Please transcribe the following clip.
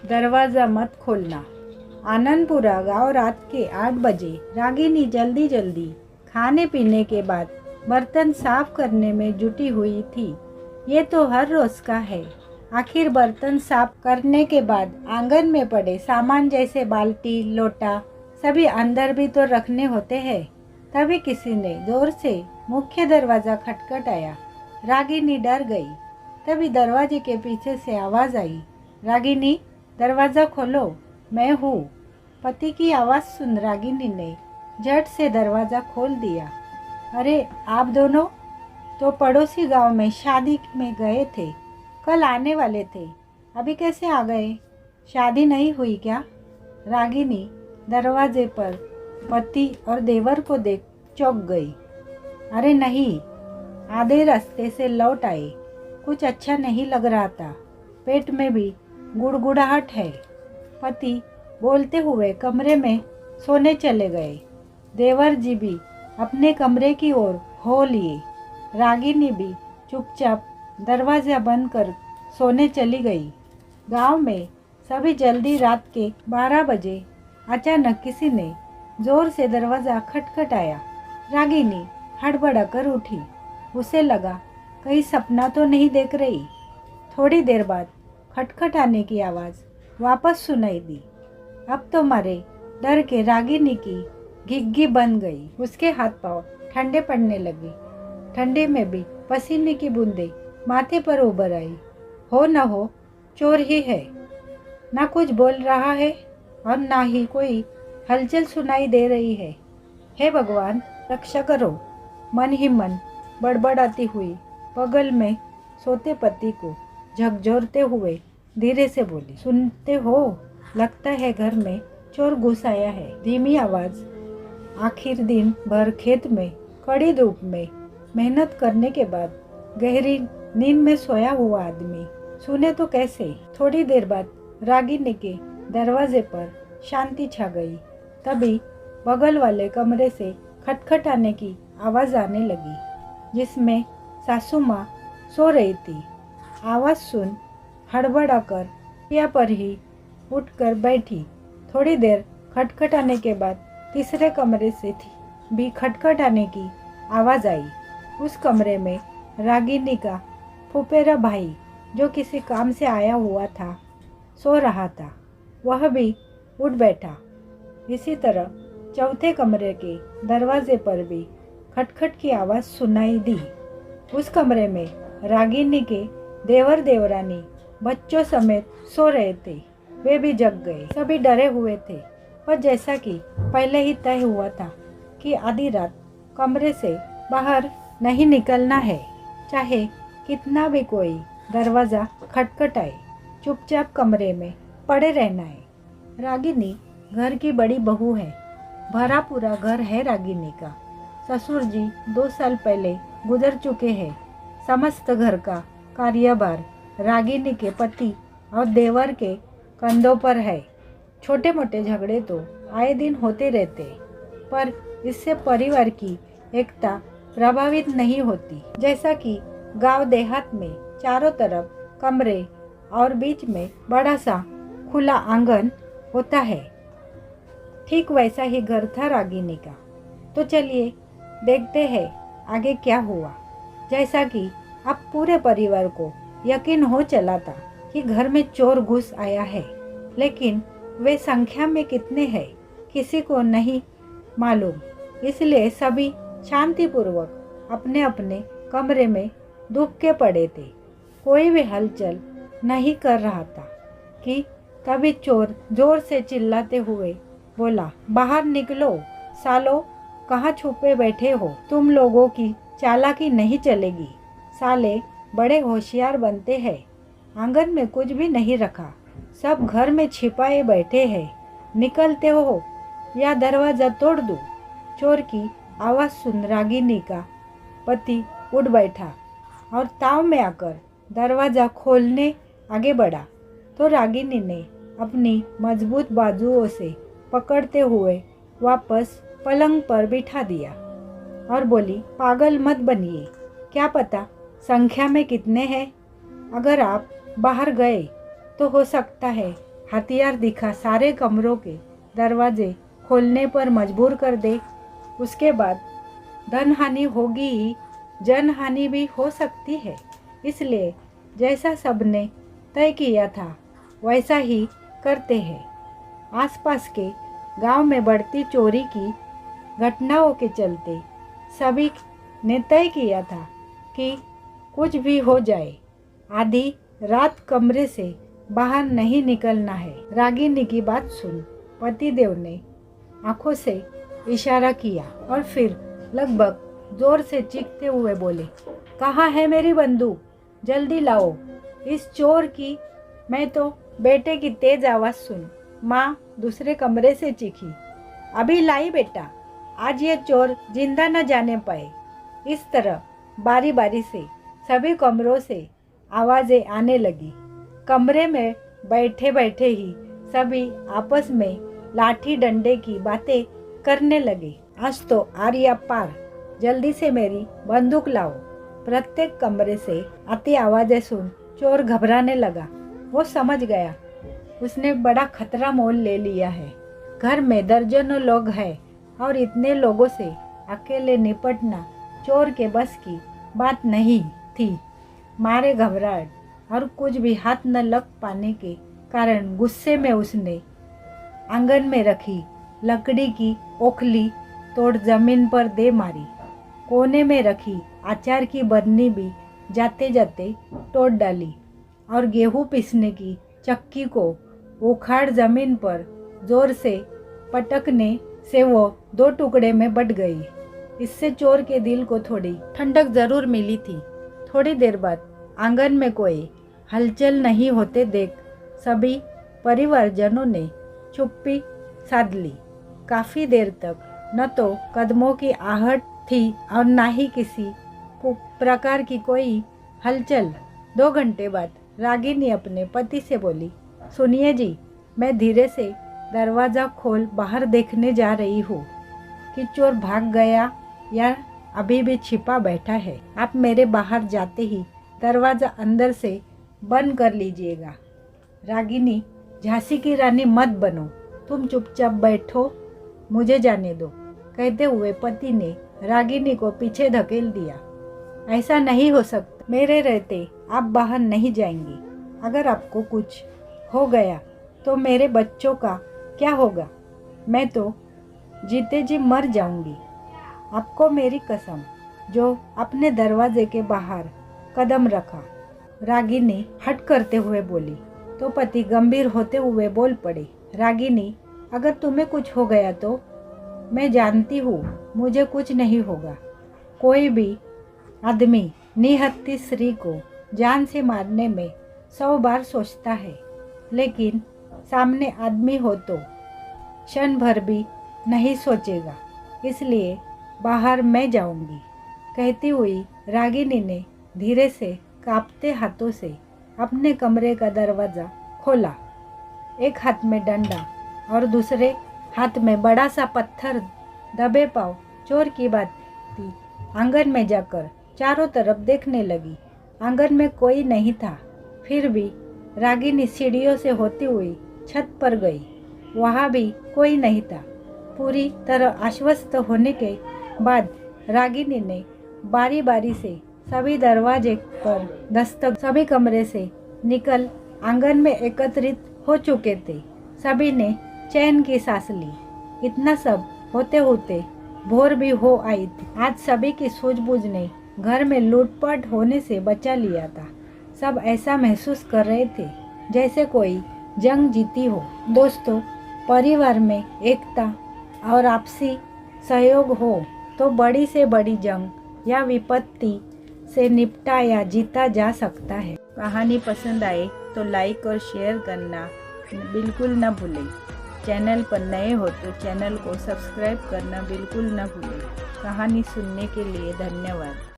दरवाज़ा मत खोलना। आनंदपुरा गांव रात के 8 बजे। रागिनी जल्दी जल्दी खाने पीने के बाद बर्तन साफ करने में जुटी हुई थी। ये तो हर रोज़ का है। आखिर बर्तन साफ करने के बाद आंगन में पड़े सामान जैसे बाल्टी लोटा सभी अंदर भी तो रखने होते हैं। तभी किसी ने जोर से मुख्य दरवाज़ा खटखटाया। रागिनी डर गई। तभी दरवाजे के पीछे से आवाज़ आई, रागिनी दरवाज़ा खोलो, मैं हूँ। पति की आवाज़ सुन रागिनी ने झट से दरवाज़ा खोल दिया। अरे आप दोनों तो पड़ोसी गांव में शादी में गए थे, कल आने वाले थे, अभी कैसे आ गए? शादी नहीं हुई क्या? रागिनी दरवाजे पर पति और देवर को देख चौंक गई। अरे नहीं, आधे रास्ते से लौट आए, कुछ अच्छा नहीं लग रहा था, पेट में भी गुड़गुड़ाहट है। पति बोलते हुए कमरे में सोने चले गए। देवर जी भी अपने कमरे की ओर हो लिए। रागिनी भी चुपचाप दरवाज़ा बंद कर सोने चली गई। गांव में सभी जल्दी रात के 12 बजे अचानक किसी ने जोर से दरवाज़ा खटखटाया। रागिनी हड़बड़ा कर उठी। उसे लगा कहीं सपना तो नहीं देख रही। थोड़ी देर बाद खटखटाने की आवाज़ वापस सुनाई दी। अब तो मरे डर के रागिनी की घिग्गी बन गई। उसके हाथ पांव ठंडे पड़ने लगे। ठंडे में भी पसीने की बूंदें माथे पर उभर आई। हो न हो चोर ही है। ना कुछ बोल रहा है और ना ही कोई हलचल सुनाई दे रही है। हे भगवान रक्षा करो। मन ही मन बड़बड़ाती हुई बगल में सोते पति को झकझोरते हुए धीरे से बोली, सुनते हो, लगता है घर में चोर घुस आया है। धीमी आवाज़। आखिर दिन भर खेत में कड़ी धूप में मेहनत करने के बाद गहरी नींद में सोया हुआ आदमी सुने तो कैसे। थोड़ी देर बाद रागिनी के दरवाजे पर शांति छा गई। तभी बगल वाले कमरे से खटखटाने की आवाज़ आने लगी, जिसमें सासू माँ सो रही थी। आवाज़ सुन हड़बड़ा कर या पर ही उठकर बैठी। थोड़ी देर खटखटाने के बाद तीसरे कमरे से भी खटखटाने की आवाज़ आई। उस कमरे में रागिनी का फुफेरा भाई, जो किसी काम से आया हुआ था, सो रहा था। वह भी उठ बैठा। इसी तरह चौथे कमरे के दरवाजे पर भी खटखट की आवाज़ सुनाई दी। उस कमरे में रागिनी के देवर देवरानी बच्चों समेत सो रहे थे। वे भी जग गए। सभी डरे हुए थे, पर जैसा कि पहले ही तय हुआ था कि आधी रात कमरे से बाहर नहीं निकलना है, चाहे कितना भी कोई दरवाज़ा खटखटाए, चुपचाप कमरे में पड़े रहना है। रागिनी घर की बड़ी बहू है। भरा पूरा घर है रागिनी का। ससुर जी 2 साल पहले गुजर चुके हैं। समस्त घर का कार्यभार रागिनी के पति और देवर के कंधों पर है। छोटे मोटे झगड़े तो आए दिन होते रहते, पर इससे परिवार की एकता प्रभावित नहीं होती। जैसा कि गांव देहात में चारों तरफ कमरे और बीच में बड़ा सा खुला आंगन होता है, ठीक वैसा ही घर था रागिनी का। तो चलिए देखते हैं आगे क्या हुआ। जैसा कि अब पूरे परिवार को यकीन हो चला था कि घर में चोर घुस आया है, लेकिन वे संख्या में कितने हैं किसी को नहीं मालूम। इसलिए सभी शांतिपूर्वक अपने अपने कमरे में दुबके पड़े थे। कोई भी हलचल नहीं कर रहा था कि तभी चोर जोर से चिल्लाते हुए बोला, बाहर निकलो सालो, कहाँ छुपे बैठे हो? तुम लोगों की चालाकी नहीं चलेगी। साले बड़े होशियार बनते हैं। आंगन में कुछ भी नहीं रखा, सब घर में छिपाए बैठे हैं। निकलते हो या दरवाज़ा तोड़ दूँ? चोर की आवाज़ सुन रागिनी का पति उठ बैठा और ताव में आकर दरवाज़ा खोलने आगे बढ़ा, तो रागिनी ने अपनी मजबूत बाजुओं से पकड़ते हुए वापस पलंग पर बिठा दिया और बोली, पागल मत बनिए, क्या पता संख्या में कितने हैं। अगर आप बाहर गए तो हो सकता है हथियार दिखा सारे कमरों के दरवाजे खोलने पर मजबूर कर दे, उसके बाद धन हानि होगी ही, जन हानि भी हो सकती है। इसलिए जैसा सबने तय किया था वैसा ही करते हैं। आसपास के गांव में बढ़ती चोरी की घटनाओं के चलते सभी ने तय किया था कि कुछ भी हो जाए आधी रात कमरे से बाहर नहीं निकलना है। रागिनी की बात सुन पतिदेव ने आंखों से इशारा किया और फिर लगभग जोर से चीखते हुए बोले, कहाँ है मेरी बंदूक, जल्दी लाओ इस चोर की। मैं तो बेटे की तेज आवाज़ सुन माँ दूसरे कमरे से चीखी, अभी लाई बेटा, आज ये चोर जिंदा न जाने पाए। इस तरह बारी बारी से सभी कमरों से आवाज़ें आने लगी। कमरे में बैठे बैठे ही सभी आपस में लाठी डंडे की बातें करने लगे। आज तो आर्या पार, जल्दी से मेरी बंदूक लाओ। प्रत्येक कमरे से आती आवाज़ें सुन चोर घबराने लगा। वो समझ गया उसने बड़ा खतरा मोल ले लिया है। घर में दर्जनों लोग हैं और इतने लोगों से अकेले निपटना चोर के बस की बात नहीं थी। मारे घबराहट और कुछ भी हाथ न लग पाने के कारण गुस्से में उसने आंगन में रखी लकड़ी की ओखली तोड़ जमीन पर दे मारी। कोने में रखी अचार की बरनी भी जाते जाते तोड़ डाली और गेहूं पीसने की चक्की को उखाड़ जमीन पर जोर से पटकने से वो दो टुकड़े में बट गई। इससे चोर के दिल को थोड़ी ठंडक जरूर मिली थी। थोड़ी देर बाद आंगन में कोई हलचल नहीं होते देख सभी परिवारजनों ने चुप्पी साध ली। काफ़ी देर तक न तो कदमों की आहट थी और न ही किसी प्रकार की कोई हलचल। 2 घंटे बाद रागिनी अपने पति से बोली, सुनिए जी, मैं धीरे से दरवाज़ा खोल बाहर देखने जा रही हूँ कि चोर भाग गया या अभी भी छिपा बैठा है। आप मेरे बाहर जाते ही दरवाज़ा अंदर से बंद कर लीजिएगा। रागिनी, झांसी की रानी मत बनो, तुम चुपचाप बैठो, मुझे जाने दो, कहते हुए पति ने रागिनी को पीछे धकेल दिया। ऐसा नहीं हो सकता, मेरे रहते आप बाहर नहीं जाएंगी। अगर आपको कुछ हो गया तो मेरे बच्चों का क्या होगा? मैं तो जीते जी मर जाऊंगी। आपको मेरी कसम। जो अपने दरवाजे के बाहर कदम रखा, रागिनी हट करते हुए बोली। तो पति गंभीर होते हुए बोल पड़े, रागिनी, अगर तुम्हें कुछ हो गया तो मैं जानती हूँ मुझे कुछ नहीं होगा। कोई भी आदमी निहत्थी स्त्री को जान से मारने में 100 बार सोचता है, लेकिन सामने आदमी हो तो क्षण भर भी नहीं सोचेगा। इसलिए बाहर मैं जाऊंगी। कहती हुई रागिनी ने धीरे से कांपते हाथों से अपने कमरे का दरवाज़ा खोला। एक हाथ में डंडा और दूसरे हाथ में बड़ा सा पत्थर दबे पांव चोर की बात थी। आंगन में जाकर चारों तरफ देखने लगी। आंगन में कोई नहीं था। फिर भी रागिनी सीढ़ियों से होती हुई छत पर गई। वहाँ भी कोई नहीं था। पूरी तरह आश्वस्त होने के बाद रागिनी ने बारी बारी से सभी दरवाजे पर दस्तक। सभी कमरे से निकल आंगन में एकत्रित हो चुके थे। सभी ने चैन की सांस ली। इतना सब होते होते भोर भी हो आई थी। आज सभी की सूझबूझ ने घर में लूटपाट होने से बचा लिया था। सब ऐसा महसूस कर रहे थे जैसे कोई जंग जीती हो। दोस्तों, परिवार में एकता और आपसी सहयोग हो तो बड़ी से बड़ी जंग या विपत्ति से निपटा या जीता जा सकता है। कहानी पसंद आए तो लाइक और शेयर करना बिल्कुल न भूलें। चैनल पर नए हो तो चैनल को सब्सक्राइब करना बिल्कुल न भूलें। कहानी सुनने के लिए धन्यवाद।